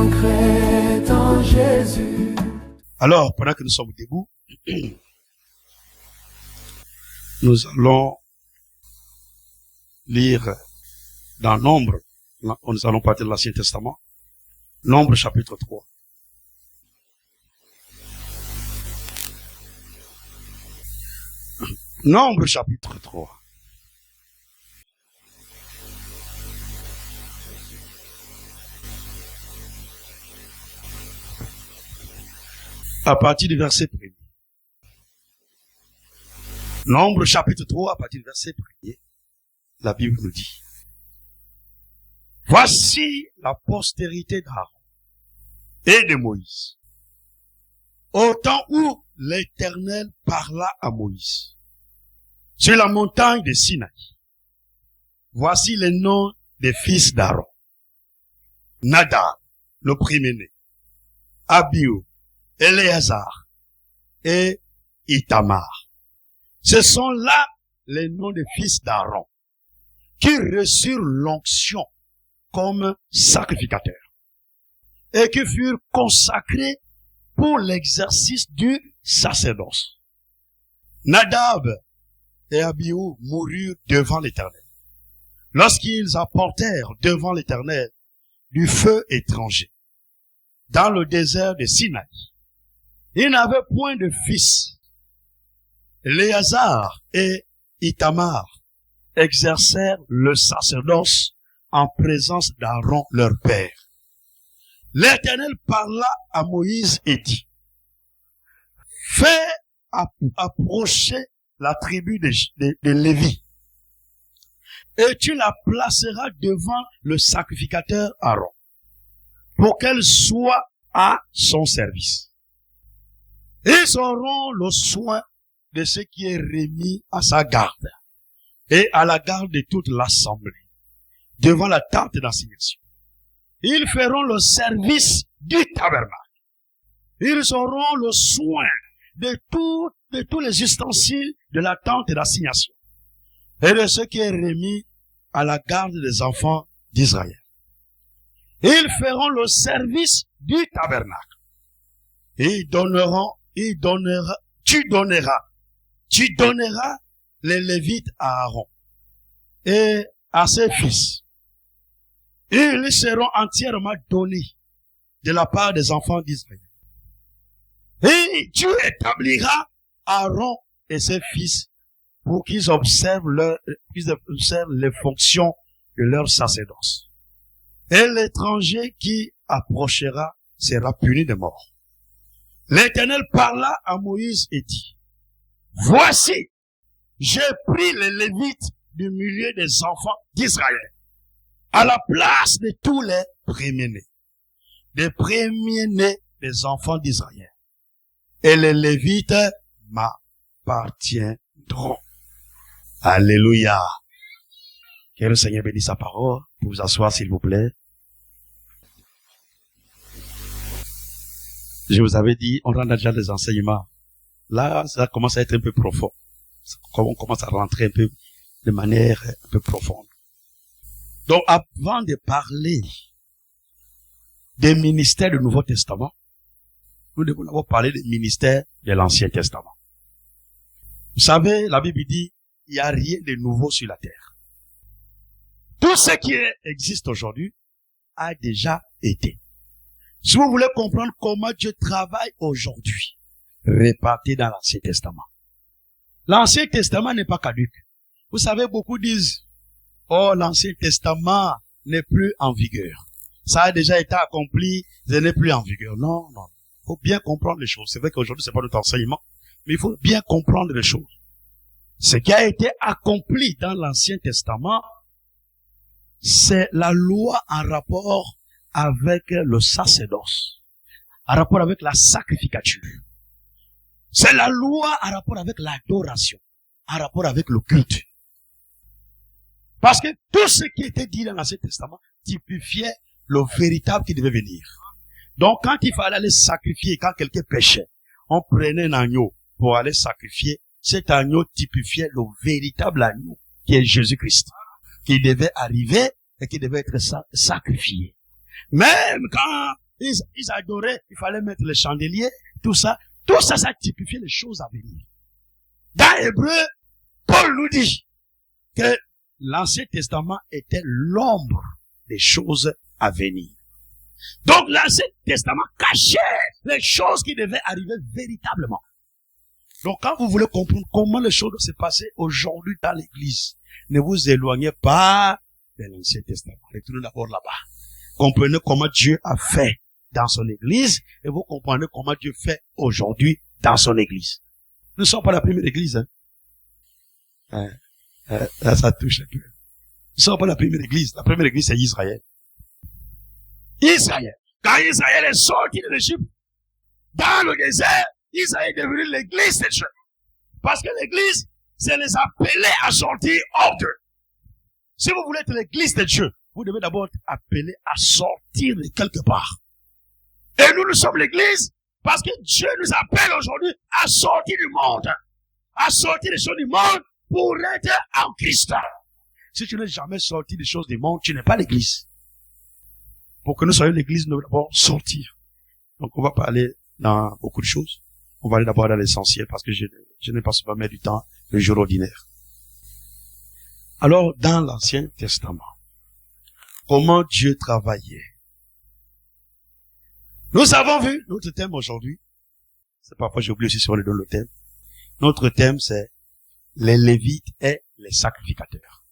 vaincrai en Jésus. Alors, pendant que nous sommes debout, nous allons lire dans Nombre, nous allons partir de l'Ancien Testament, Nombre chapitre 3. Nombre chapitre 3. À partir du verset 1er. Nombre chapitre 3, à partir du verset 1er, la Bible nous dit: voici la postérité d'Aaron et de Moïse, au temps où l'Éternel parla à Moïse, sur la montagne de Sinaï. Voici les noms des fils d'Aaron: Nadab, le premier-né, Abihu, Éléazar et Itamar. Ce sont là les noms des fils d'Aaron qui reçurent l'onction comme sacrificateurs et qui furent consacrés pour l'exercice du sacerdoce. Nadab et Abihu moururent devant l'Éternel lorsqu'ils apportèrent devant l'Éternel du feu étranger dans le désert de Sinaï. Ils n'avaient point de fils. Éléazar et Itamar exercèrent le sacerdoce en présence d'Aaron leur père. L'Éternel parla à Moïse et dit: fais approcher la tribu de Lévi, et tu la placeras devant le sacrificateur Aaron, pour qu'elle soit à son service. Ils auront le soin de ce qui est remis à sa garde et à la garde de toute l'assemblée devant la tente d'assignation. Ils feront le service du tabernacle. Ils auront le soin de tous les ustensiles de la tente d'assignation et de ce qui est remis à la garde des enfants d'Israël. Ils feront le service du tabernacle. Et tu donneras les Lévites à Aaron et à ses fils. Ils seront entièrement donnés de la part des enfants d'Israël. Et tu établiras Aaron et ses fils pour qu'ils observent les fonctions de leur sacerdoce. Et l'étranger qui approchera sera puni de mort. L'Éternel parla à Moïse et dit: voici, j'ai pris les Lévites du milieu des enfants d'Israël, à la place de tous les premiers-nés, des premiers-nés des enfants d'Israël. Et les Lévites m'appartiendront. Alléluia. Que le Seigneur bénisse sa parole. Pour vous asseoir, s'il vous plaît. Je vous avais dit, on rentre déjà des enseignements. Là, ça commence à être un peu profond. On commence à rentrer un peu de manière un peu profonde. Donc, avant de parler des ministères du Nouveau Testament, nous devons d'abord parler des ministères de l'Ancien Testament. Vous savez, la Bible dit, il n'y a rien de nouveau sur la terre. Tout ce qui existe aujourd'hui a déjà été. Si vous voulez comprendre comment Dieu travaille aujourd'hui, repartez dans l'Ancien Testament. L'Ancien Testament n'est pas caduque. Vous savez, beaucoup disent, oh, l'Ancien Testament n'est plus en vigueur. Ça a déjà été accompli, ce n'est plus en vigueur. Non, non. Il faut bien comprendre les choses. C'est vrai qu'aujourd'hui, c'est pas notre enseignement, mais il faut bien comprendre les choses. Ce qui a été accompli dans l'Ancien Testament, c'est la loi en rapport avec le sacerdoce, en rapport avec la sacrificature. C'est la loi en rapport avec l'adoration, en rapport avec le culte. Parce que tout ce qui était dit dans l'Ancien Testament typifiait le véritable qui devait venir. Donc quand il fallait aller sacrifier, quand quelqu'un péchait, on prenait un agneau pour aller sacrifier. Cet agneau typifiait le véritable agneau qui est Jésus-Christ, qui devait arriver et qui devait être sacrifié. Même quand ils adoraient, il fallait mettre les chandeliers, tout ça. Tout ça, ça typifiait les choses à venir. Dans Hébreu, Paul nous dit que l'Ancien Testament était l'ombre des choses à venir. Donc l'Ancien Testament cachait les choses qui devaient arriver véritablement. Donc quand vous voulez comprendre comment les choses doivent se passer aujourd'hui dans l'Église, ne vous éloignez pas de l'Ancien Testament. Retournez d'abord là-bas. Comprenez comment Dieu a fait dans son Église et vous comprenez comment Dieu fait aujourd'hui dans son Église. Nous ne sommes pas la première Église. Là, ça touche un peu. Nous ne sommes pas la première Église. La première Église, c'est Israël. Israël. Quand Israël est sorti de l'Égypte, dans le désert, Israël est devenu l'Église de Dieu. Parce que l'Église, c'est les appeler à sortir hors d'eux. Si vous voulez être l'Église de Dieu, vous devez d'abord être appelé à sortir de quelque part. Et nous sommes l'Église parce que Dieu nous appelle aujourd'hui à sortir du monde. À sortir des choses du monde pour être en Christ. Si tu n'es jamais sorti des choses du monde, tu n'es pas l'Église. Pour que nous soyons l'Église, nous devons d'abord sortir. Donc on va pas aller dans beaucoup de choses. On va aller d'abord dans l'essentiel parce que je ne passe pas mettre du temps le jour ordinaire. Alors, dans l'Ancien Testament, comment Dieu travaillait. Nous avons vu notre thème aujourd'hui. C'est parfois j'ai oublié aussi si on est dans le thème. Notre thème, c'est les Lévites et les sacrificateurs.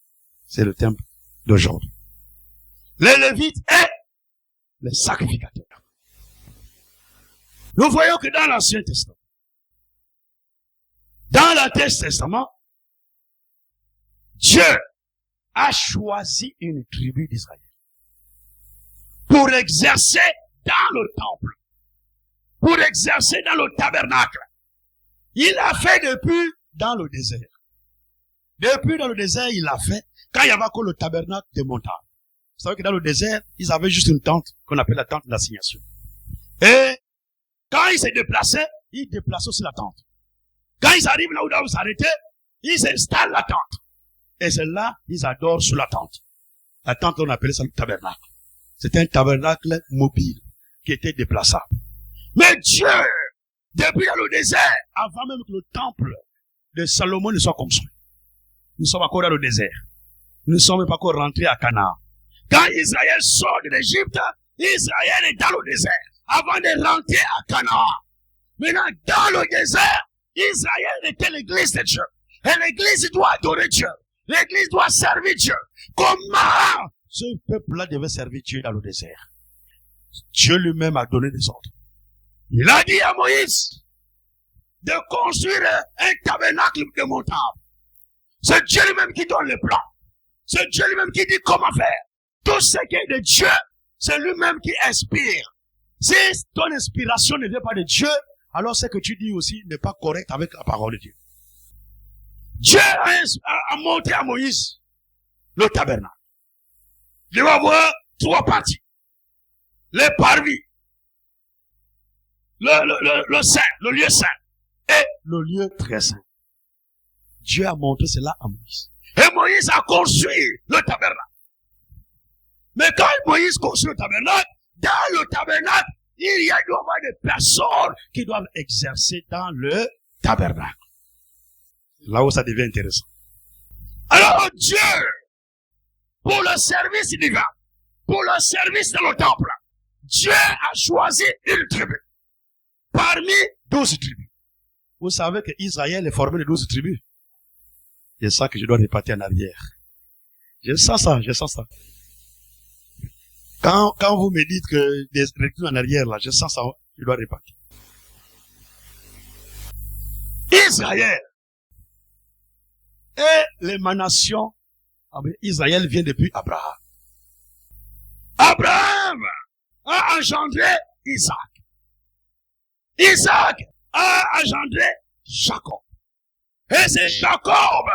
C'est le thème d'aujourd'hui. Les Lévites et les sacrificateurs. Nous voyons que dans l'Ancien Testament, dans l'Ancien Testament, Dieu a choisi une tribu d'Israël pour exercer dans le temple, pour exercer dans le tabernacle. Il l'a fait depuis dans le désert. Depuis dans le désert, il l'a fait quand il y avait encore le tabernacle des montagnes. Vous savez que dans le désert, ils avaient juste une tente qu'on appelle la tente d'assignation. Et quand ils se déplaçaient, ils déplaçaient aussi la tente. Quand ils arrivent là où ils doivent s'arrêter, ils installent la tente. Et c'est là, ils adorent sous la tente. La tente, on appelait ça le tabernacle. C'était un tabernacle mobile qui était déplaçable. Mais Dieu, depuis dans le désert, avant même que le temple de Salomon ne soit construit, nous sommes encore dans le désert. Nous ne sommes même pas encore rentrés à Canaan. Quand Israël sort de l'Égypte, Israël est dans le désert avant de rentrer à Canaan. Maintenant, dans le désert, Israël était l'église de Dieu. Et l'église doit adorer Dieu. L'église doit servir Dieu. Comment ce peuple-là devait servir Dieu dans le désert? Dieu lui-même a donné des ordres. Il a dit à Moïse de construire un tabernacle démontable. C'est Dieu lui-même qui donne le plan. C'est Dieu lui-même qui dit comment faire. Tout ce qui est de Dieu, c'est lui-même qui inspire. Si ton inspiration ne vient pas de Dieu, alors ce que tu dis aussi n'est pas correct avec la parole de Dieu. Dieu a montré à Moïse le tabernacle. Il va avoir 3 parties. Les parvis, le saint, le lieu saint et le lieu très saint. Dieu a montré cela à Moïse. Et Moïse a construit le tabernacle. Mais quand Moïse construit le tabernacle, dans le tabernacle, il y a des personnes qui doivent exercer dans le tabernacle. Là où ça devient intéressant. Alors Dieu, pour le service divin, pour le service dans le temple, Dieu a choisi une tribu. Parmi 12 tribus. Vous savez que Israël est formé de 12 tribus. C'est ça que je dois répéter en arrière. Je sens ça. Quand vous me dites que des retours en arrière, là, je sens ça, je dois répéter. Israël et l'émanation, Israël vient depuis Abraham. Abraham a engendré Isaac. Isaac a engendré Jacob. Et c'est Jacob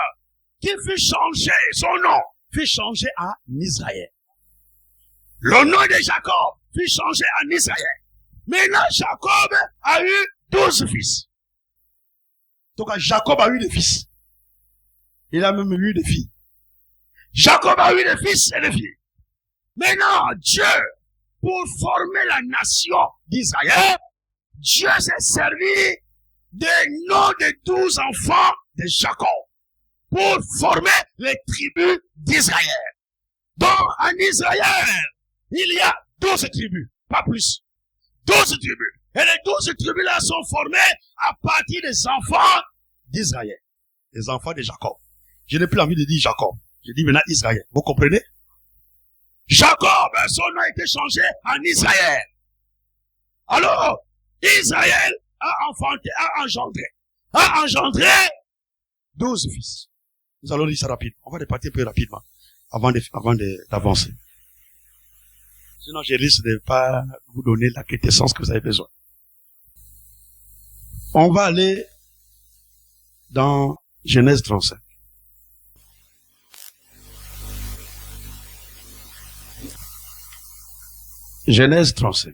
qui fut changé, son nom fut changé en Israël. Le nom de Jacob fut changé en Israël. Maintenant, Jacob a eu 12 fils. Donc, Jacob a eu des fils. Il a même eu des filles. Jacob a eu des fils et des filles. Maintenant, Dieu, pour former la nation d'Israël, Dieu s'est servi des noms des 12 enfants de Jacob pour former les tribus d'Israël. Donc, en Israël, il y a 12 tribus, pas plus. 12 tribus. Et les 12 tribus-là sont formées à partir des enfants d'Israël. Les enfants de Jacob. Je n'ai plus envie de dire Jacob. Je dis maintenant Israël. Vous comprenez? Jacob, son nom a été changé en Israël. Alors, Israël a engendré 12 fils. Nous allons lire ça rapidement. On va départir un peu rapidement avant d'avancer. Sinon, je risque de ne pas vous donner la quintessence que vous avez besoin. On va aller dans Genèse 35. Genèse 35.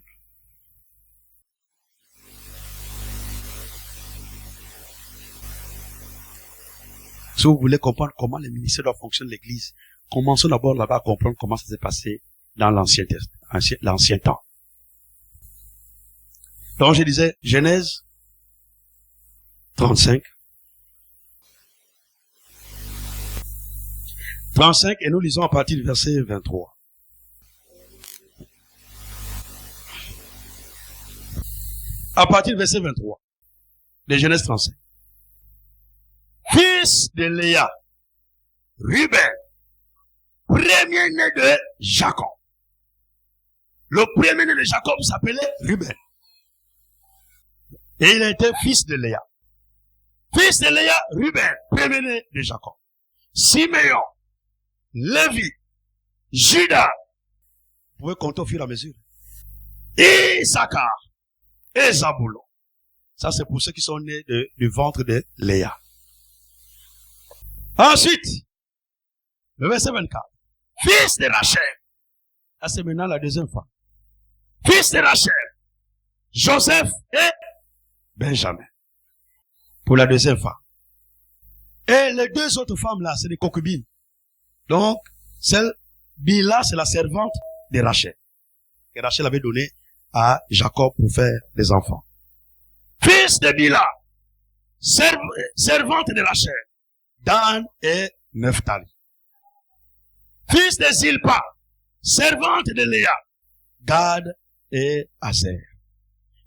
Si vous voulez comprendre comment le ministère doit fonctionner de l'Église, commençons d'abord là-bas à comprendre comment ça s'est passé dans l'ancien temps. Donc je disais Genèse 35. 35 et nous lisons à partir du verset 23. À partir du verset 23 de Genèse 35. Fils de Léa, Ruben, premier-né de Jacob. Le premier-né de Jacob s'appelait Ruben. Et il était fils de Léa. Fils de Léa, Ruben, premier-né de Jacob. Siméon, Lévi, Judas. Vous pouvez compter au fur et à mesure. Issachar et Zabulon. Ça, c'est pour ceux qui sont nés du ventre de Léa. Ensuite, le verset 24. Fils de Rachel. Là, c'est maintenant la deuxième femme. Fils de Rachel. Joseph et Benjamin. Pour la deuxième femme. Et les deux autres femmes là, c'est des concubines. Donc, celle, Bila, c'est la servante de Rachel. Que Rachel avait donné à Jacob pour faire des enfants. Fils de Bila, servante de Rachel, Dan et Nephtali. Fils de Zilpa, servante de Léa, Gad et Aser.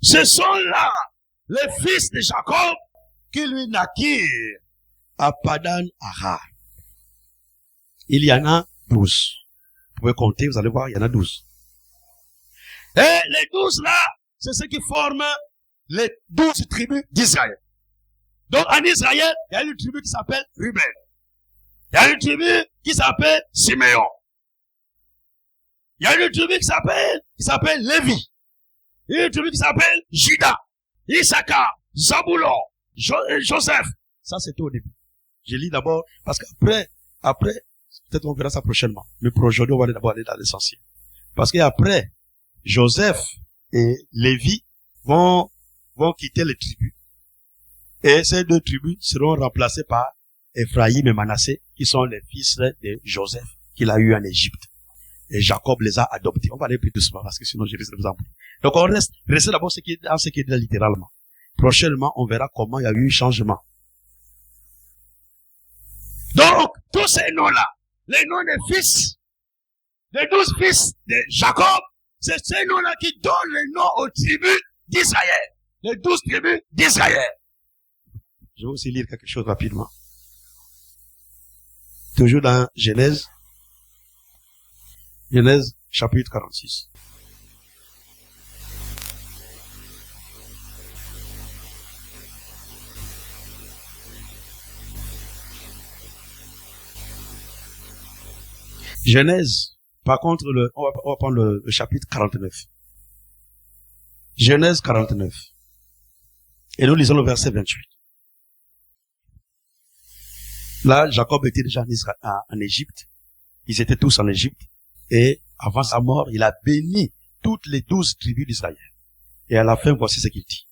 Ce sont là les fils de Jacob qui lui naquirent à Padan Aram. Il y en a 12. Vous pouvez compter, vous allez voir, il y en a 12. Et les 12 là, c'est ceux qui forment les 12 tribus d'Israël. Donc en Israël, il y a une tribu qui s'appelle Ruben. Il y a une tribu qui s'appelle Siméon. Il y a une tribu qui s'appelle Lévi. Il y a une tribu qui s'appelle Judas, Issachar, Zabulon, Joseph. Ça c'était au début. Je lis d'abord, parce qu'après, peut-être on verra ça prochainement. Mais pour aujourd'hui, on va d'abord aller dans l'essentiel. Parce qu'après, Joseph et Lévi vont quitter les tribus. Et ces deux tribus seront remplacées par Ephraïm et Manassé, qui sont les fils de Joseph, qu'il a eu en Égypte. Et Jacob les a adoptés. On va aller plus doucement, parce que sinon je risque de vous embrouiller. Donc on reste d'abord dans ce qui est dit littéralement. Prochainement, on verra comment il y a eu un changement. Donc, tous ces noms-là, les noms des fils, des 12 fils de Jacob, c'est ces noms-là qui donnent les noms aux tribus d'Israël. Les 12 tribus d'Israël. Je vais aussi lire quelque chose rapidement. Toujours dans Genèse chapitre 46. Genèse, par contre, on va prendre le chapitre 49. Genèse 49. Et nous lisons le verset 28. Là, Jacob était déjà en Égypte. Ils étaient tous en Égypte. Et avant sa mort, il a béni toutes les 12 tribus d'Israël. Et à la fin, voici ce qu'il dit.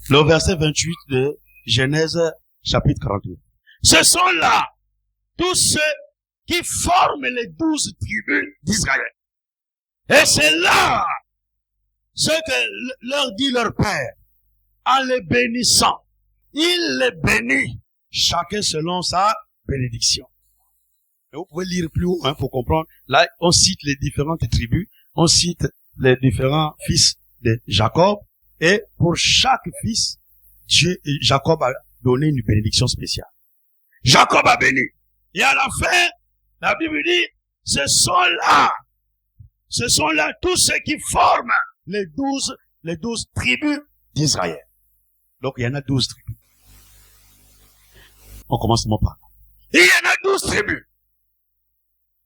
Le verset 28 de Genèse chapitre 49. Ce sont là tous ceux qui forment les 12 tribus d'Israël. Et c'est là ce que leur dit leur Père. En les bénissant, il les bénit, chacun selon sa bénédiction. Et vous pouvez lire plus haut pour comprendre. Là, on cite les différentes tribus, on cite les différents fils de Jacob, et pour chaque fils, Jacob a donné une bénédiction spéciale. Jacob a béni. Et à la fin, la Bible dit, ce sont là tous ceux qui forment les 12 tribus d'Israël. Donc il y en a 12 tribus. On commence par là. Il y en a 12 tribus.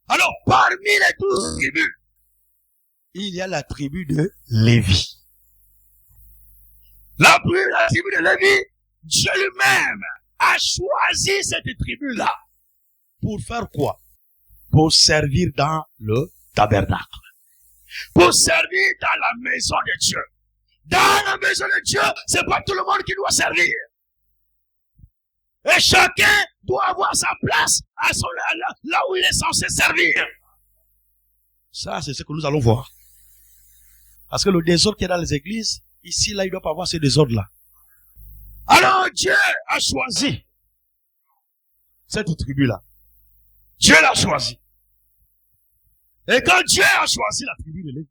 Alors, parmi les 12 tribus, il y a la tribu de Lévi. La tribu de Lévi, Dieu lui-même a choisi cette tribu-là. Pour faire quoi? Pour servir dans le tabernacle. Pour servir dans la maison de Dieu. Dans la maison de Dieu, c'est pas tout le monde qui doit servir. Et chacun doit avoir sa place là où il est censé servir. Ça, c'est ce que nous allons voir. Parce que le désordre qui est dans les églises, ici, là, il ne doit pas avoir ce désordre-là. Alors, Dieu a choisi cette tribu-là. Dieu l'a choisi. Et quand Dieu a choisi la tribu de Lévi,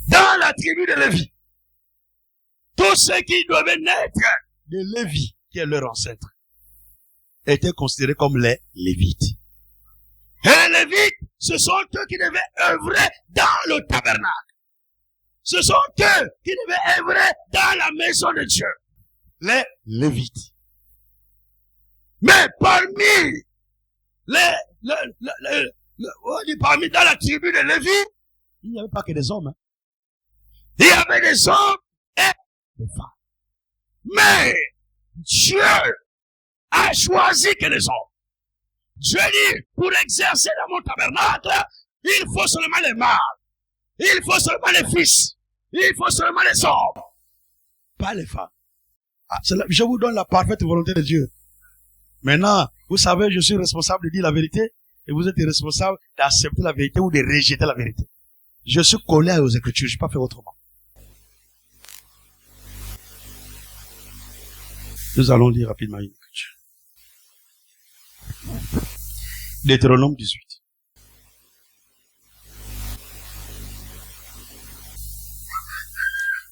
dans la tribu de Lévi, tous ceux qui devaient naître de Lévi, qui est leur ancêtre, étaient considérés comme les Lévites. Et les Lévites, ce sont eux qui devaient œuvrer dans le tabernacle. Ce sont eux qui devaient œuvrer dans la maison de Dieu. Les Lévites. Mais parmi dans la tribu de Lévi, il n'y avait pas que des hommes. Hein. Il y avait des hommes et des femmes. Mais Dieu a choisi que les hommes. Dieu dit, pour exercer dans mon tabernacle, il faut seulement les mâles. Il faut seulement les fils. Il faut seulement les hommes. Pas les femmes. Je vous donne la parfaite volonté de Dieu. Maintenant, vous savez, je suis responsable de dire la vérité et vous êtes responsable d'accepter la vérité ou de rejeter la vérité. Je suis collé aux Écritures, je ne peux pas faire autrement. Nous allons lire rapidement une écriture. Deutéronome 18.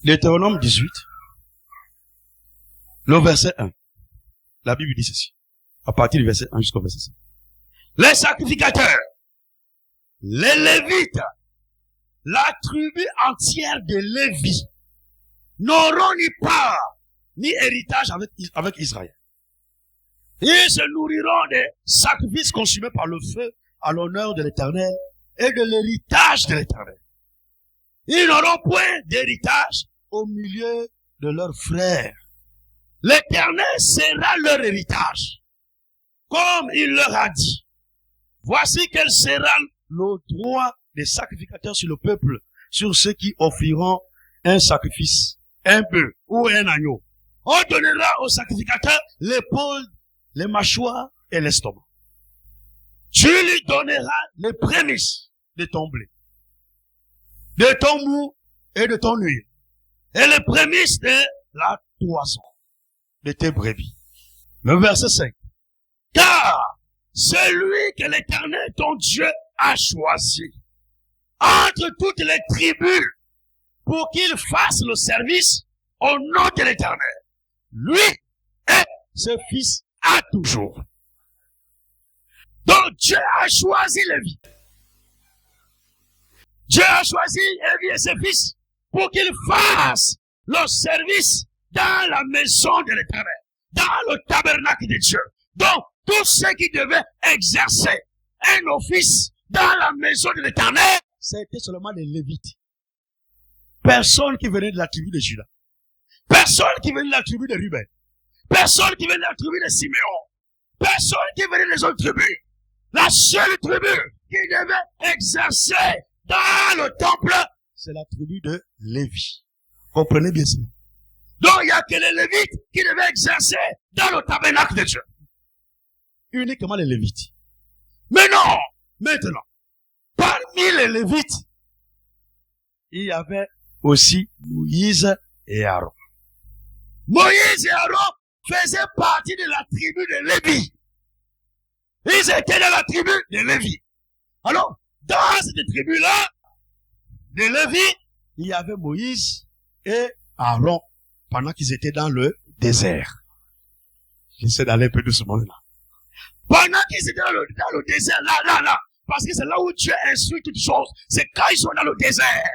Deutéronome 18, le verset 1. La Bible dit ceci. À partir du verset 1 jusqu'au verset 5. Les sacrificateurs, les Lévites, la tribu entière de Lévi, n'auront ni part, ni héritage avec Israël. Ils se nourriront des sacrifices consumés par le feu à l'honneur de l'Éternel et de l'héritage de l'Éternel. Ils n'auront point d'héritage au milieu de leurs frères. L'Éternel sera leur héritage. Comme il leur a dit, voici quel sera le droit des sacrificateurs sur le peuple, sur ceux qui offriront un sacrifice, un bœuf ou un agneau. On donnera aux sacrificateurs l'épaule, les mâchoires et l'estomac. Tu lui donneras les prémices de ton blé, de ton mou et de ton huile, et les prémices de la toison de tes brebis. Le verset 5. Car celui que l'Éternel, ton Dieu, a choisi entre toutes les tribus pour qu'il fasse le service au nom de l'Éternel, lui et ce fils à toujours. Donc Dieu a choisi Lévi. Dieu a choisi Lévi et ses fils pour qu'ils fassent le service dans la maison de l'Éternel, dans le tabernacle de Dieu. Donc, tous ceux qui devaient exercer un office dans la maison de l'Éternel, c'était seulement les Lévites. Personne qui venait de la tribu de Juda. Personne qui venait de la tribu de Ruben. Personne qui venait de la tribu de Siméon. Personne qui venait des autres tribus. La seule tribu qui devait exercer dans le temple, c'est la tribu de Lévi. Comprenez bien ça. Donc, il n'y a que les Lévites qui devaient exercer dans le tabernacle de Dieu. Uniquement les Lévites. Mais non! Maintenant, les Lévites, il y avait aussi Moïse et Aaron. Moïse et Aaron faisaient partie de la tribu de Lévi. Ils étaient dans la tribu de Lévi. Alors, dans cette tribu-là, de Lévi, il y avait Moïse et Aaron pendant qu'ils étaient dans le désert. J'essaie d'aller un peu doucement là. Pendant qu'ils étaient dans le désert, là, parce que c'est là où Dieu instruit toutes choses. C'est quand ils sont dans le désert.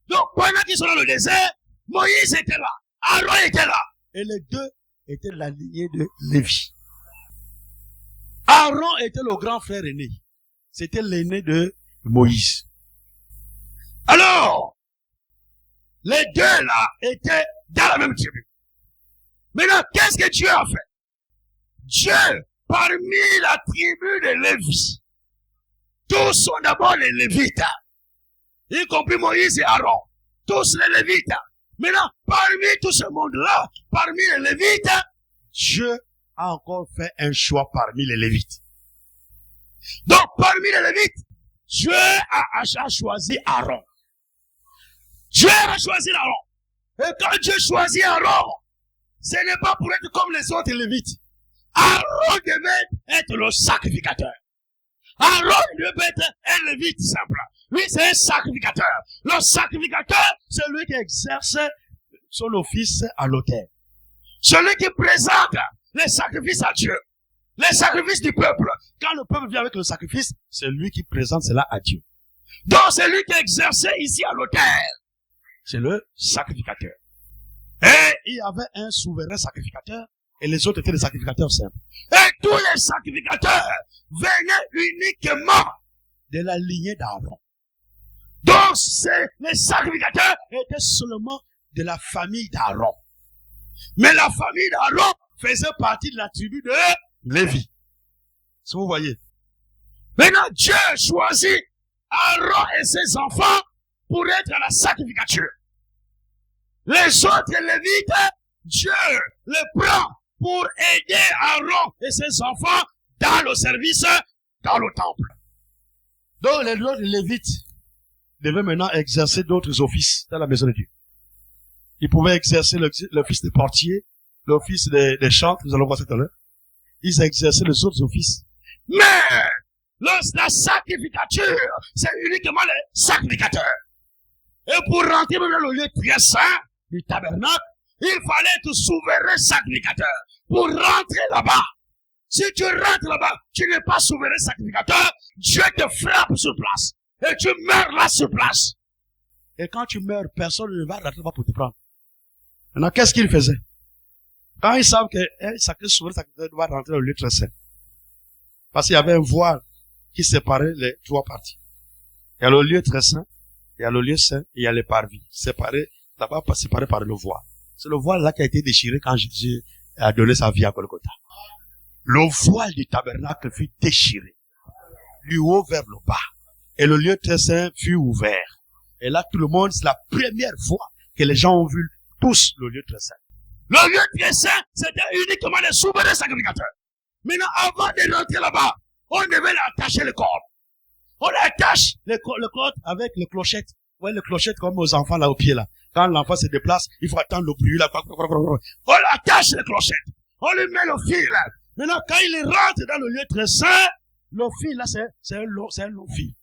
Donc, pendant qu'ils sont dans le désert, Moïse était là, Aaron était là. Et les deux étaient la lignée de Lévi. Aaron était le grand frère aîné. C'était l'aîné de Moïse. Alors, les deux là étaient dans la même tribu. Maintenant, qu'est-ce que Dieu a fait? Dieu, parmi la tribu de Lévi, tous sont d'abord les Lévites, y compris Moïse et Aaron, tous les Lévites. Maintenant, parmi tout ce monde-là, parmi les Lévites, Dieu a encore fait un choix parmi les Lévites. Donc, parmi les Lévites, Dieu a choisi Aaron. Dieu a choisi Aaron. Et quand Dieu choisit Aaron, ce n'est pas pour être comme les autres Lévites. Aaron devait être le sacrificateur. Aaron devait être un Lévite simple. Lui, c'est un sacrificateur. Le sacrificateur, c'est lui qui exerce son office à l'autel. Celui qui présente les sacrifices à Dieu. Les sacrifices du peuple. Quand le peuple vient avec le sacrifice, c'est lui qui présente cela à Dieu. Donc, c'est lui qui exerçait ici à l'autel. C'est le sacrificateur. Et il y avait un souverain sacrificateur et les autres étaient des sacrificateurs simples. Et tous les sacrificateurs venaient uniquement de la lignée d'Aaron. Donc, les sacrificateurs étaient seulement de la famille d'Aaron. Mais la famille d'Aaron faisait partie de la tribu de Lévi. Si vous voyez. Maintenant, Dieu choisit Aaron et ses enfants pour être à la sacrificature. Les autres Lévites, Dieu les prend pour aider Aaron et ses enfants dans le service, dans le temple. Donc, les autres Lévites devaient maintenant exercer d'autres offices dans la maison de Dieu. Ils pouvaient exercer l'office de portier, l'office des chantres, nous allons voir ça tout à l'heure. Ils exerçaient les autres offices. Mais, la sacrificature, c'est uniquement les sacrificateurs. Et pour rentrer dans le lieu très saint du tabernacle, il fallait être souverain sacrificateur. Pour rentrer là-bas, si tu rentres là-bas, tu n'es pas souverain sacrificateur, Dieu te frappe sur place. Et tu meurs là sur place. Et quand tu meurs, personne ne va rentrer là-bas pour te prendre. Maintenant, qu'est-ce qu'ils faisaient? Quand ils savent que souverain sacrificateur doit rentrer dans le lieu très saint. Parce qu'il y avait un voile qui séparait les trois parties. Il y a le lieu très saint, il y a le lieu saint, et il y a les parvis. Séparés, d'abord séparés par le voile. C'est le voile là qui a été déchiré quand Jésus a donné sa vie à Golgotha. Le voile du tabernacle fut déchiré. Du haut vers le bas. Et le lieu très saint fut ouvert. Et là, tout le monde, c'est la première fois que les gens ont vu tous le lieu très saint. Le lieu très saint, c'était uniquement les souverains sacrificateurs. Maintenant, avant de rentrer là-bas, on devait attacher le corps. On attache le corps avec les clochettes. Ouais, les clochettes comme aux enfants là au pied là. Quand l'enfant se déplace, il faut attendre le bruit là. On attache les clochettes. On lui met le fil là. Maintenant, quand il rentre dans le lieu très saint, le fil là, c'est un long fil.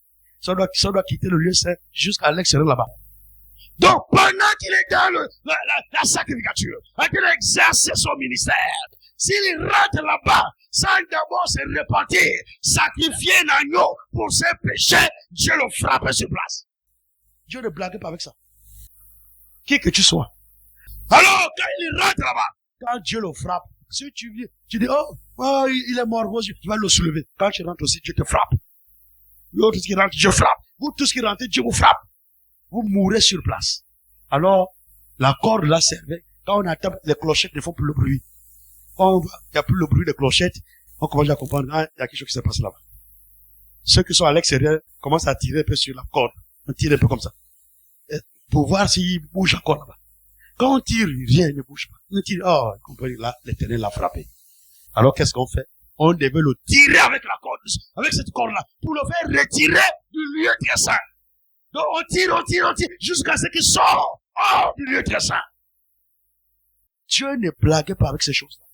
Ça doit quitter le lieu saint jusqu'à l'extérieur là-bas. Donc, pendant qu'il est dans la sacrificature, quand il exerce son ministère, s'il rentre là-bas, sans d'abord se repentir, sacrifier un agneau pour ses péchés, Dieu le frappe sur place. Dieu ne blague pas avec ça. Qui que tu sois. Alors, quand il rentre là-bas, quand Dieu le frappe, si tu dis, oh, il est mort, tu vas le soulever. Quand tu rentres aussi, Dieu te frappe. L'autre qui rentre, Dieu frappe. Vous tous qui rentrez, Dieu vous frappe. Vous mourrez sur place. Alors, la corde là servait. Quand on attend, les clochettes ne font plus le bruit. Quand il n'y a plus le bruit des clochettes, on commence à comprendre, il y a quelque chose qui se passe là-bas. Ceux qui sont à l'extérieur commencent à tirer un peu sur la corde. On tire un peu comme ça. Pour voir s'il bouge encore là-bas. Quand on tire, rien ne bouge pas. On tire, comprenez, là, l'Éternel l'a frappé. Alors, qu'est-ce qu'on fait? on devait le tirer avec la corde, avec cette corde-là, pour le faire retirer du lieu très saint. Donc on tire, jusqu'à ce qu'il sorte du lieu très saint. Dieu ne blague pas avec ces choses-là.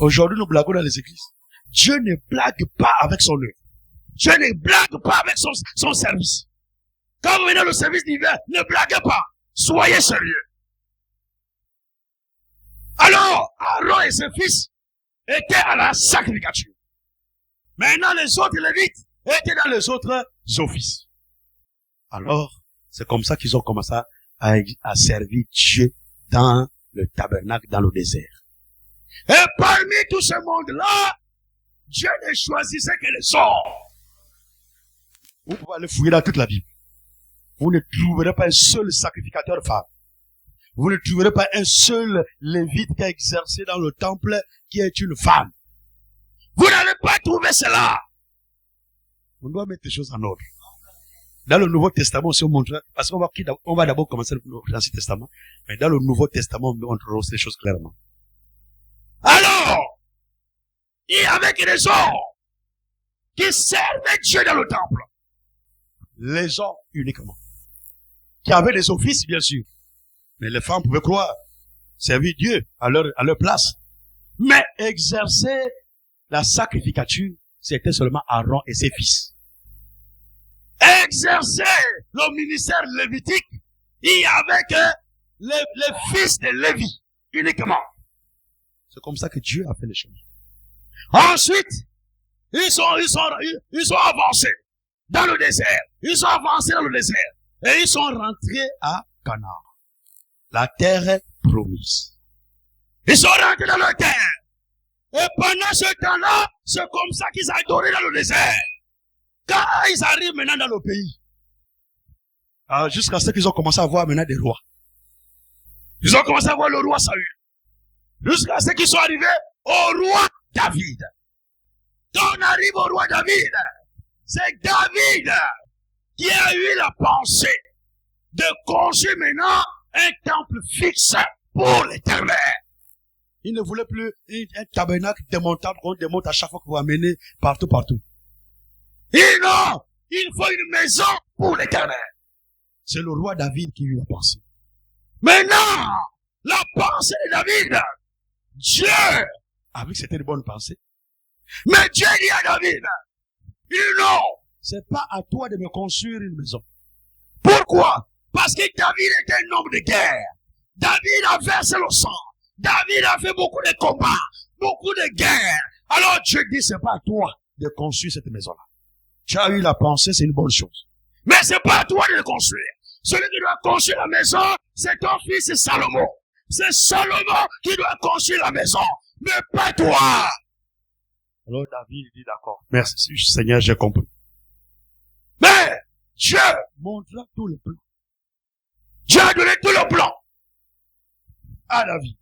Aujourd'hui, nous blaguons dans les églises. Dieu ne blague pas avec son œuvre. Dieu ne blague pas avec son service. Quand vous venez au service d'hiver, ne blaguez pas. Soyez sérieux. Alors, Aaron et ses fils étaient à la sacrificature. Maintenant, les autres Lévites étaient dans les autres offices. Alors, c'est comme ça qu'ils ont commencé à servir Dieu dans le tabernacle, dans le désert. Et parmi tout ce monde-là, Dieu ne choisissait que les hommes. Vous pouvez aller fouiller dans toute la Bible. Vous ne trouverez pas un seul sacrificateur femme. Vous ne trouverez pas un seul lévite qui a exercé dans le temple qui est une femme. Vous n'allez pas trouver cela. On doit mettre les choses en ordre. Dans le Nouveau Testament, si on montre, parce qu'on va d'abord commencer l'Ancien Testament, mais dans le Nouveau Testament, on montrera ces choses clairement. Alors, il y avait que des hommes qui servaient Dieu dans le temple. Les hommes uniquement. Qui avaient des offices, bien sûr. Mais les femmes pouvaient croire, servir Dieu à leur place. Mais exercer la sacrificature, c'était seulement Aaron et ses fils. Exercer le ministère lévitique, il y avait que les fils de Lévi, uniquement. C'est comme ça que Dieu a fait les choses. Ensuite, ils sont avancés dans le désert. Ils sont avancés dans le désert. Et ils sont rentrés à Canaan. La terre promise. Ils sont rentrés dans la terre. Et pendant ce temps-là, c'est comme ça qu'ils adoraient dans le désert. Quand ils arrivent maintenant dans le pays, jusqu'à ce qu'ils ont commencé à voir maintenant des rois. Ils ont commencé à voir le roi Saül. Jusqu'à ce qu'ils soient arrivés au roi David. Quand on arrive au roi David, c'est David qui a eu la pensée de construire maintenant un temple fixe pour l'Éternel. Il ne voulait plus un tabernacle démontable qu'on démonte à chaque fois qu'on va amener partout. Et non, il faut une maison pour l'Éternel. C'est le roi David qui eut la pensée. Maintenant, la pensée de David, Dieu, avec c'était une bonne pensée. Mais Dieu dit à David, non, c'est pas à toi de me construire une maison. Pourquoi? Parce que David était un homme de guerre. David a versé le sang. David a fait beaucoup de combats, beaucoup de guerres. Alors Dieu dit, c'est pas à toi de construire cette maison-là. Tu as eu la pensée, c'est une bonne chose. Mais c'est pas à toi de le construire. Celui qui doit construire la maison, c'est ton fils Salomon. C'est Salomon qui doit construire la maison, mais pas toi. Alors David dit d'accord. Merci Seigneur, j'ai compris. Mais Dieu montra tout le plan. Dieu a donné tout le plan à David.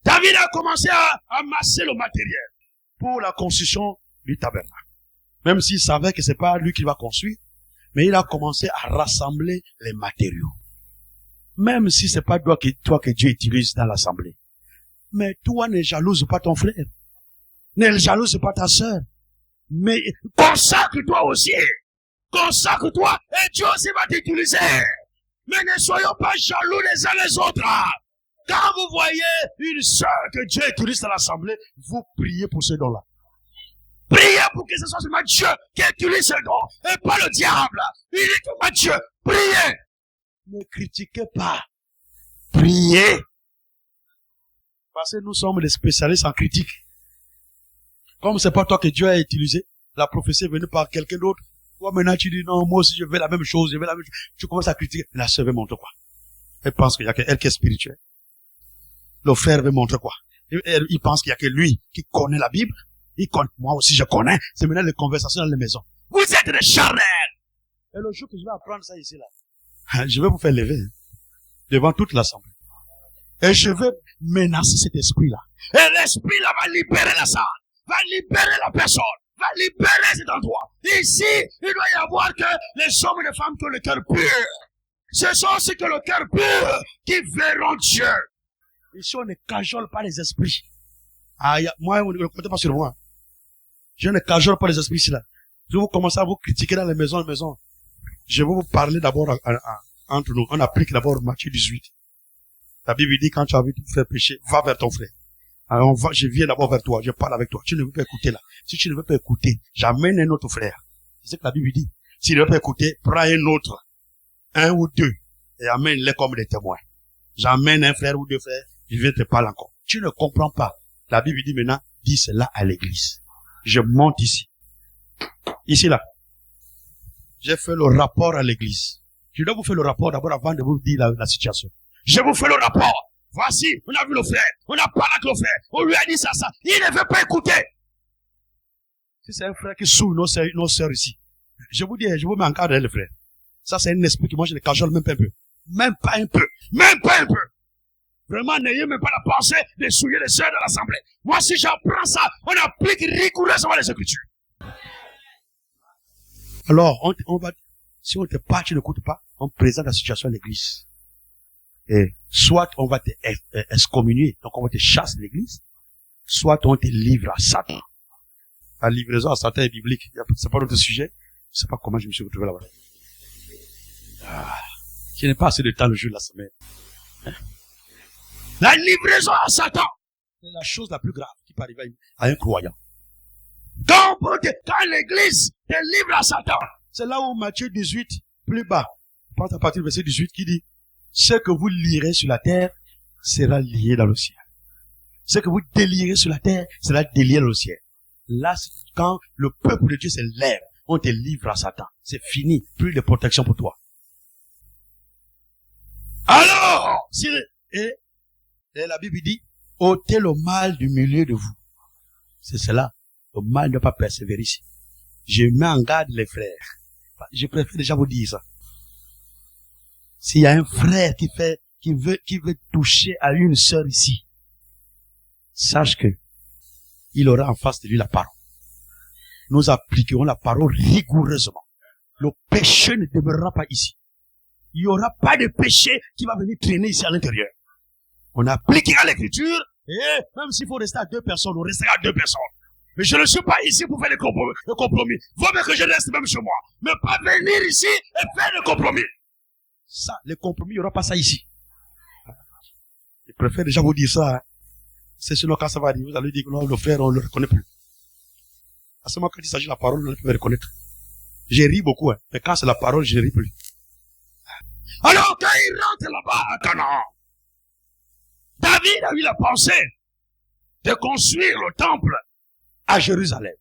David a commencé à amasser le matériel pour la construction du tabernacle. Même s'il savait que c'est pas lui qui va construire, mais il a commencé à rassembler les matériaux. Même si c'est pas toi que Dieu utilise dans l'assemblée. Mais toi ne jalouse pas ton frère. Ne jalouse pas ta sœur. Mais consacre-toi aussi. Consacre-toi et Dieu aussi va t'utiliser. Mais ne soyons pas jaloux les uns les autres. Quand vous voyez une sœur que Dieu utilise dans l'assemblée, vous priez pour ce don-là. Priez pour que ce soit seulement Dieu qui utilise ce don et pas le diable. Uniquement Dieu. Priez. Ne critiquez pas. Priez. Parce que nous sommes des spécialistes en critique. Comme c'est pas toi que Dieu a utilisé, la prophétie est venue par quelqu'un d'autre. Toi maintenant tu dis non, moi aussi je veux la même chose, Tu commences à critiquer. La sœur veut montrer quoi? Elle pense qu'il y a qu'elle qui est spirituelle. Le frère veut montrer quoi? Il pense qu'il y a que lui qui connaît la Bible. Moi aussi je connais. C'est maintenant les conversations dans les maisons. Vous êtes des charnels. Et le jour que je vais apprendre ça ici là, je vais vous faire lever devant toute l'assemblée. Et je vais menacer cet esprit-là. Et l'esprit-là va libérer la salle, va libérer la personne, va libérer cet endroit. Ici, il doit y avoir que les hommes et les femmes qui ont le cœur pur. Ce sont ceux qui ont le cœur pur qui verront Dieu. Ici, on ne cajole pas les esprits. Moi, ne comptez pas sur moi. Je ne cajole pas les esprits ici là. Je vais vous commencer à vous critiquer dans les maisons. Je vais vous parler d'abord entre nous. On applique d'abord Matthieu 18. La Bible dit, quand tu as envie de faire pécher, va vers ton frère. Alors je viens d'abord vers toi, je parle avec toi. Tu ne veux pas écouter là. Si tu ne veux pas écouter, j'amène un autre frère. C'est ce que la Bible dit. Si tu ne veux pas écouter, prends un autre. Un ou deux. Et amène-les comme des témoins. J'amène un frère ou deux frères, je viens te parler encore. Tu ne comprends pas. La Bible dit maintenant, dis cela à l'église. Je monte ici. Ici là. J'ai fait le rapport à l'église. Je dois vous faire le rapport d'abord avant de vous dire la situation. Je vous fais le rapport. Voici, on a vu le frère. On a parlé avec le frère. On lui a dit ça. Il ne veut pas écouter. Si c'est un frère qui souille nos sœurs ici, je vous mets en cadre, le frère. Ça, c'est un esprit que moi, je ne cajole même pas un peu. Même pas un peu. Même pas un peu. Vraiment, n'ayez même pas la pensée de souiller les sœurs de l'assemblée. Moi, si j'apprends ça, on applique rigoureusement les Écritures. Alors, on va, si on te parle, tu n'écoutes pas, on présente la situation à l'église. Et soit on va te excommunier, donc on va te chasser de l'église, soit on te livre à Satan. La livraison à Satan est biblique. C'est pas notre sujet. Je sais pas comment je me suis retrouvé là-bas. Je n'ai pas assez de temps le jour de la semaine. Hein? La livraison à Satan, c'est la chose la plus grave qui peut arriver à un croyant. Quand l'église te livre à Satan, c'est là où Matthieu 18, plus bas, je pense à partir du verset 18, qui dit, ce que vous lirez sur la terre sera lié dans le ciel. Ce que vous délirez sur la terre sera délié dans le ciel. Là, quand le peuple de Dieu se lève, on te livre à Satan. C'est fini. Plus de protection pour toi. Alors, et la Bible dit, ôtez le mal du milieu de vous. C'est cela. Le mal ne doit pas persévérer ici. Je mets en garde les frères. Je préfère déjà vous dire ça. S'il y a un frère qui veut toucher à une sœur ici, sache que il aura en face de lui la parole. Nous appliquerons la parole rigoureusement. Le péché ne demeurera pas ici. Il n'y aura pas de péché qui va venir traîner ici à l'intérieur. On appliquera l'écriture, et même s'il faut rester à 2 personnes, on restera à 2 personnes. Mais je ne suis pas ici pour faire le compromis. Vaut mieux que je reste même chez moi. Mais pas venir ici et faire le compromis. Ça, le compromis, il n'y aura pas ça ici. Je préfère déjà vous dire ça. Hein. C'est sinon quand ça va arriver, vous allez dire que non, le frère, on ne le reconnaît plus. À ce moment, quand il s'agit de la parole, on ne peut pas le reconnaître. J'ai ri beaucoup, hein, mais quand c'est la parole, je ne ris plus. Alors, quand il rentre là-bas à Canaan, David a eu la pensée de construire le temple à Jérusalem.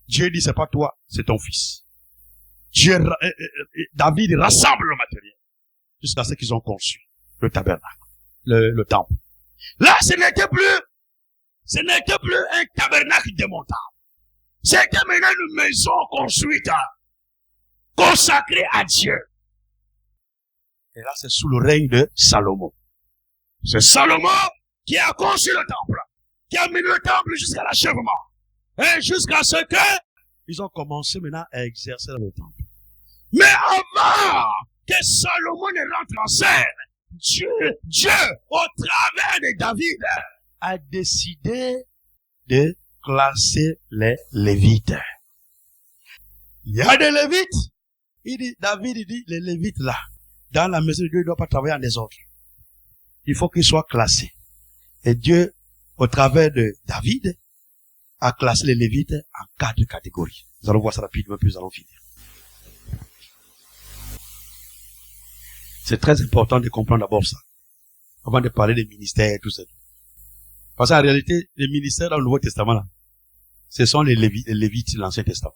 Dieu dit, c'est pas toi, c'est ton fils. David rassemble le matériel jusqu'à ce qu'ils ont conçu le tabernacle, le temple. Là, ce n'était plus un tabernacle démontable. C'était maintenant une maison construite, consacrée à Dieu. Et là, c'est sous le règne de Salomon. C'est Salomon qui a conçu le temple, qui a mené le temple jusqu'à l'achèvement. Et jusqu'à ce que ils ont commencé maintenant à exercer le temple. Mais avant que Salomon ne rentre en scène, Dieu, au travers de David, a décidé de classer les Lévites. Il y a des Lévites. David dit, les Lévites là, dans la maison de Dieu, ils ne doivent pas travailler en désordre. Il faut qu'ils soient classés. Et Dieu, au travers de David, a classé les Lévites en 4 catégories. Nous allons voir ça rapidement, puis nous allons finir. C'est très important de comprendre d'abord ça, avant de parler des ministères et tout ça. Parce qu'en réalité, les ministères dans le Nouveau Testament, là, ce sont les Lévites de l'Ancien Testament.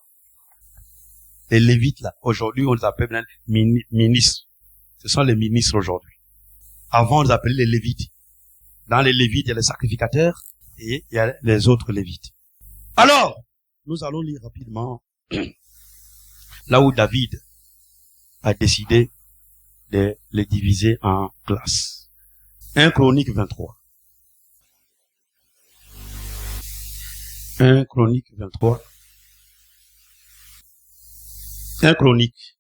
Les Lévites, là, aujourd'hui, on les appelle ministres. Ce sont les ministres aujourd'hui. Avant, on les appelait les Lévites. Dans les Lévites, il y a les sacrificateurs et il y a les autres Lévites. Alors, nous allons lire rapidement là où David a décidé de les diviser en classes. 1 Chronique 23. 1 Chronique 23. 1 Chronique.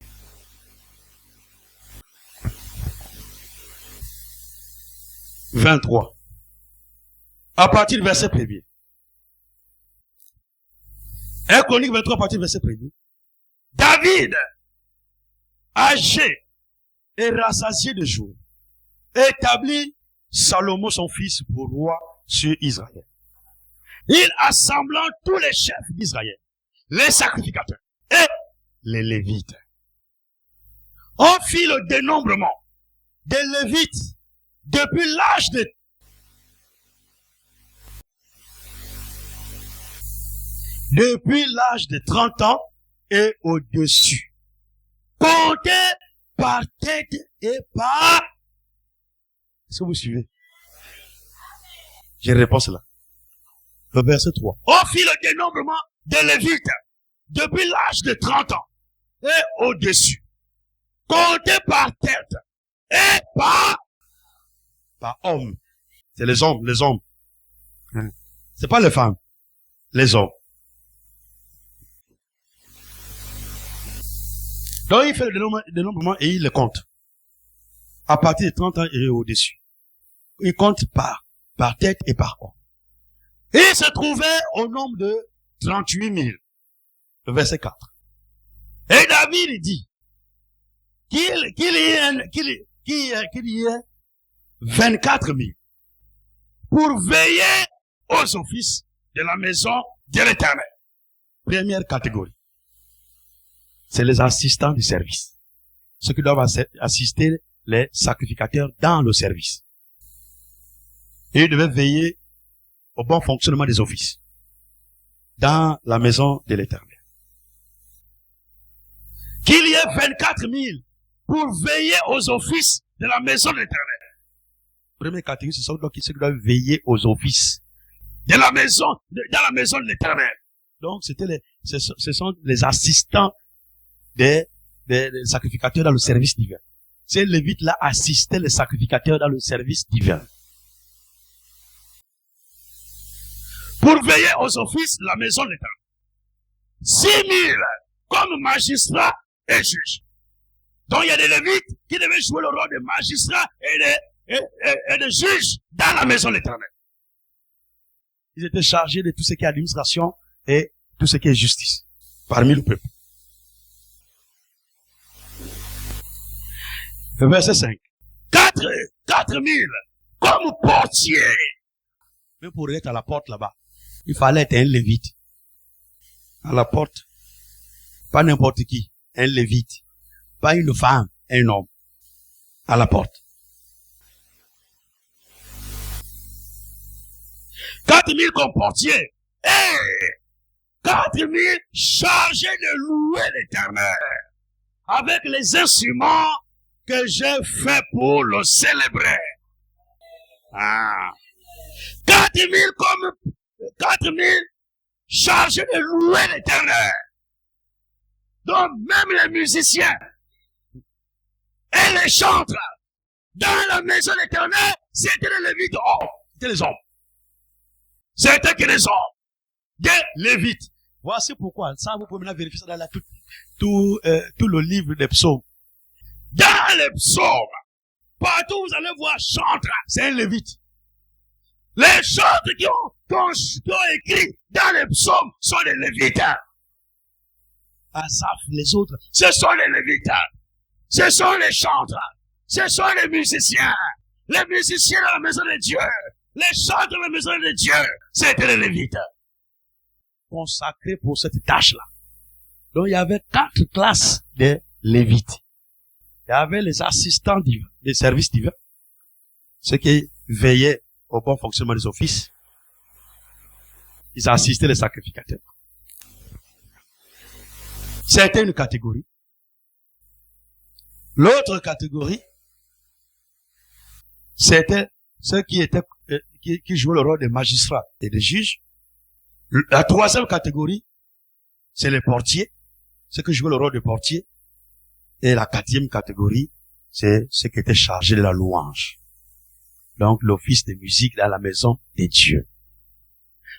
À partir du verset 1er. 1 Chronique 23, partie verset 1er. David, âgé et rassasié de jour, établit Salomon son fils pour roi sur Israël. Il assemblant tous les chefs d'Israël, les sacrificateurs et les Lévites. On fit le dénombrement des Lévites depuis l'âge de 30 ans et au-dessus. Compté par tête et par... Est-ce que vous suivez? Je réponds cela. Le verset 3. On fit le dénombrement des Lévites depuis l'âge de 30 ans et au-dessus. Compté par tête et par homme. C'est les hommes. C'est pas les femmes. Les hommes. Donc il fait le dénombrement et il le compte. À partir de 30 ans et au-dessus. Il compte par tête et par homme. Il se trouvait au nombre de 38 000. Le verset 4. Et David dit qu'il y ait 24 000 pour veiller aux offices de la maison de l'Éternel. Première catégorie. C'est les assistants du service. Ceux qui doivent assister les sacrificateurs dans le service. Et ils devaient veiller au bon fonctionnement des offices dans la maison de l'Éternel. Qu'il y ait 24 000 pour veiller aux offices de la maison de l'Éternel. Première catégorie, ce sont donc ceux qui doivent veiller aux offices de la maison, dans la maison de l'Éternel. Donc, ce sont les assistants des sacrificateurs dans le service divin. Ces Lévites-là assistaient les sacrificateurs dans le service divin. Pour veiller aux offices de la maison de l'Éternel. 6 000 comme magistrats et juges. Donc il y a des Lévites qui devaient jouer le rôle de magistrats et de juges dans la maison de l'Éternel. Ils étaient chargés de tout ce qui est administration et tout ce qui est justice parmi le peuple. Le verset 5. 4 000 comme portiers. Mais pour être à la porte là-bas, il fallait être un Lévite. À la porte, pas n'importe qui, un Lévite. Pas une femme, un homme. À la porte. 4 000 comme portiers. Et 4 000 chargés de louer l'Éternel. Avec les instruments que j'ai fait pour le célébrer. 4 000 chargés de louer l'Éternel. Donc même les musiciens et les chantres dans la maison de l'Éternel, c'était les Lévites. C'était les hommes. C'était que les hommes. Des Lévites. Voici pourquoi. Ça, vous pouvez maintenant vérifier ça dans tout le livre des psaumes. Dans les psaumes, partout où vous allez voir chantre, c'est un Lévite. Les chantres qui ont écrit dans les psaumes sont des Lévites. Asaph, les autres, ce sont les Lévites. Ce sont les chantres. Ce sont les musiciens. Les musiciens dans la maison de Dieu. Les chantres dans la maison de Dieu. C'était les Lévites. Consacrés pour cette tâche-là. Donc il y avait 4 classes de Lévites. Il y avait les assistants des services divins. Ceux qui veillaient au bon fonctionnement des offices. Ils assistaient les sacrificateurs. C'était une catégorie. L'autre catégorie, c'était ceux qui jouaient le rôle de magistrats et de juges. La troisième catégorie, c'est les portiers, ceux qui jouaient le rôle de portiers. Et la 4e catégorie, c'est ceux qui étaient chargés de la louange. Donc l'office de musique dans la maison de Dieu.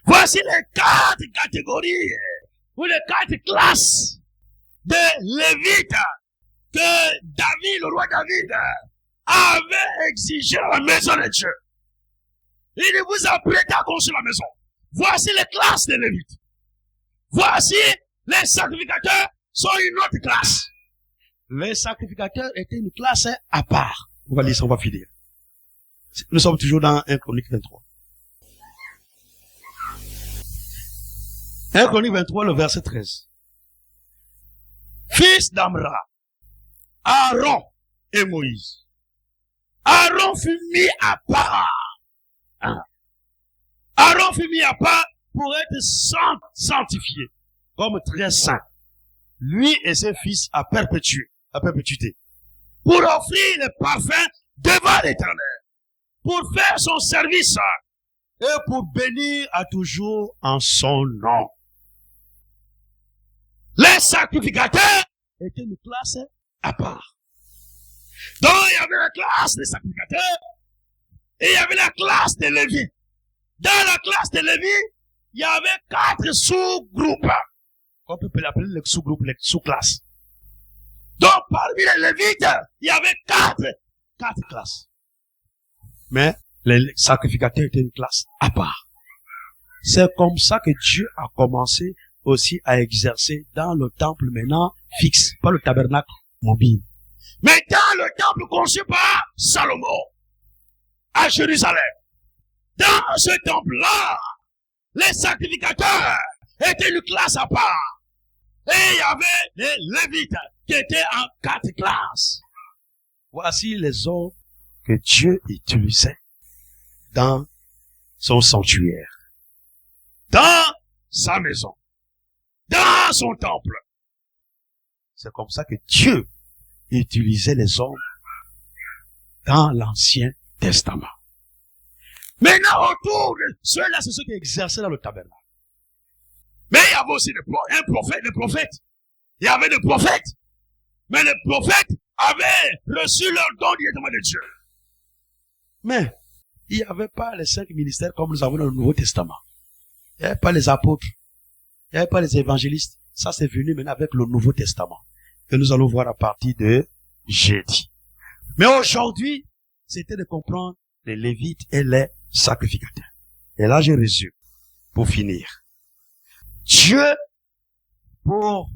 Voici les 4 catégories, ou les 4 classes de Lévites que David, le roi David, avait exigé à la maison de Dieu. Il vous a prêté à construire la maison. Voici les classes de Lévites. Voici, les sacrificateurs sont une autre classe. Les sacrificateurs étaient une classe à part. On va lire ça, on va finir. Nous sommes toujours dans 1 Chronique 23. 1 Chronique 23, le verset 13. Fils d'Amra, Aaron et Moïse. Aaron fut mis à part. Aaron fut mis à part pour être sanctifié, comme très saint. Lui et ses fils à perpétuité. Pour offrir le parfum devant l'Éternel. Pour faire son service. Et pour bénir à toujours en son nom. Les sacrificateurs étaient une classe à part. Donc, il y avait la classe des sacrificateurs et il y avait la classe des Lévites. Dans la classe des Lévites, il y avait 4 sous-groupes. On peut l'appeler les sous-groupes, les sous-classes. Donc, parmi les Lévites, il y avait 4 classes. Mais les sacrificateurs étaient une classe à part. C'est comme ça que Dieu a commencé aussi à exercer dans le temple maintenant fixe, pas le tabernacle mobile. Mais dans le temple conçu par Salomon, à Jérusalem, dans ce temple-là, les sacrificateurs étaient une classe à part. Et il y avait les Lévites qui étaient en 4 classes. Voici les hommes que Dieu utilisait dans son sanctuaire, dans sa maison, dans son temple. C'est comme ça que Dieu utilisait les hommes dans l'Ancien Testament. Maintenant, autour de ceux-là, c'est ceux qui exerçaient dans le tabernacle. Mais il y avait aussi des prophètes. Il y avait des prophètes. Mais les prophètes avaient reçu leur don directement de Dieu. Mais il n'y avait pas les 5 ministères comme nous avons dans le Nouveau Testament. Il n'y avait pas les apôtres. Il n'y avait pas les évangélistes. Ça, c'est venu maintenant avec le Nouveau Testament, que nous allons voir à partir de jeudi. Mais aujourd'hui, c'était de comprendre les Lévites et les sacrificateurs. Et là, je résume, pour finir. Dieu, pour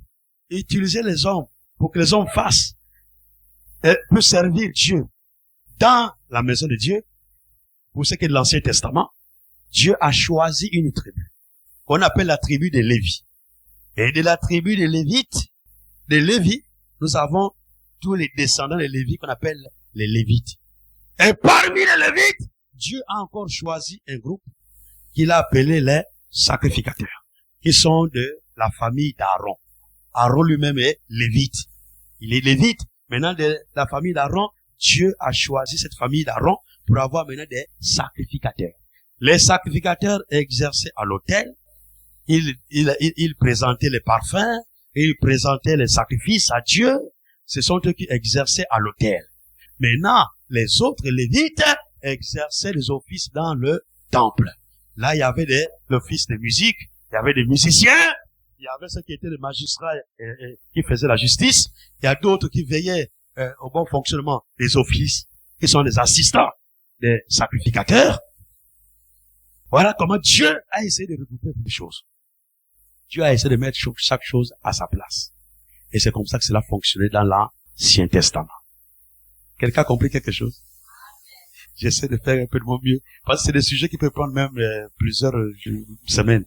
utiliser les hommes, pour que les hommes fassent, peut servir Dieu dans la maison de Dieu, pour ce qui est de l'Ancien Testament, Dieu a choisi une tribu, qu'on appelle la tribu des Lévites. Et de la tribu des Lévites, nous avons tous les descendants des Lévites qu'on appelle les Lévites. Et parmi les Lévites, Dieu a encore choisi un groupe qu'il a appelé les sacrificateurs, qui sont de la famille d'Aaron. Aaron lui-même est Lévite. Il est Lévite. Maintenant, de la famille d'Aaron, Dieu a choisi cette famille d'Aaron pour avoir maintenant des sacrificateurs. Les sacrificateurs exerçaient à l'autel. Ils présentaient les parfums, ils présentaient les sacrifices à Dieu. Ce sont eux qui exerçaient à l'autel. Maintenant, les autres Lévites exerçaient les offices dans le temple. Là, il y avait des offices de musique, il y avait des musiciens, il y avait ceux qui étaient les magistrats qui faisaient la justice. Il y a d'autres qui veillaient au bon fonctionnement des offices, qui sont des assistants des sacrificateurs. Voilà comment Dieu a essayé de regrouper les choses. Dieu a essayé de mettre chaque chose à sa place. Et c'est comme ça que cela fonctionnait dans l'Ancien Testament. Quelqu'un a compris quelque chose? J'essaie de faire un peu de mon mieux. Parce que c'est des sujets qui peuvent prendre même plusieurs semaines.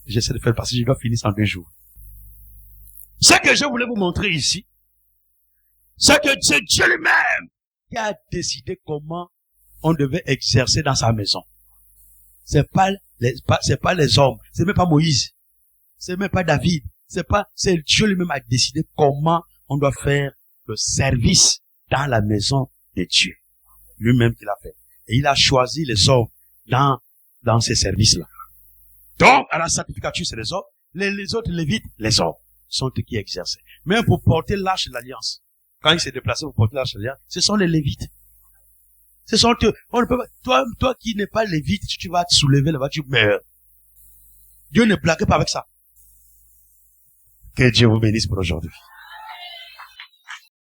J'essaie de faire parce que je dois finir en 2 jours. Ce que je voulais vous montrer ici, c'est que c'est Dieu lui-même qui a décidé comment on devait exercer dans sa maison. C'est pas les hommes. C'est même pas Moïse. C'est même pas David. C'est Dieu lui-même a décidé comment on doit faire le service dans la maison de Dieu. Lui-même qui l'a fait. Et il a choisi les hommes dans ces services-là. Donc, à la sacrificature, c'est les hommes. Les autres Lévites, les hommes, sont eux qui exerçaient. Même pour porter l'arche de l'alliance. Quand il s'est déplacé pour porter l'arche de l'alliance, ce sont les Lévites. Ce sont eux. On ne peut pas, toi qui n'es pas Lévite, tu vas te soulever là-bas, tu meurs. Dieu ne blague pas avec ça. Que Dieu vous bénisse pour aujourd'hui.